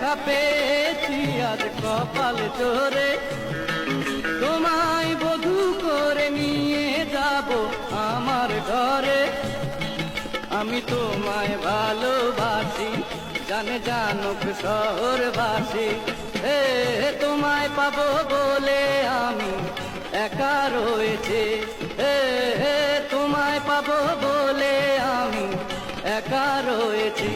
দেখা পেয়েছি আজ কপাল জোরে, তোমায় বধূ করে নিয়ে যাব আমার ঘরে। আমি তোমায় ভালোবাসি, জানে জানুক শহরবাসী। হে তোমায় পাবো বলে আমি একা রয়েছে, হে তোমায় পাবো বলে আমি একা রয়েছি।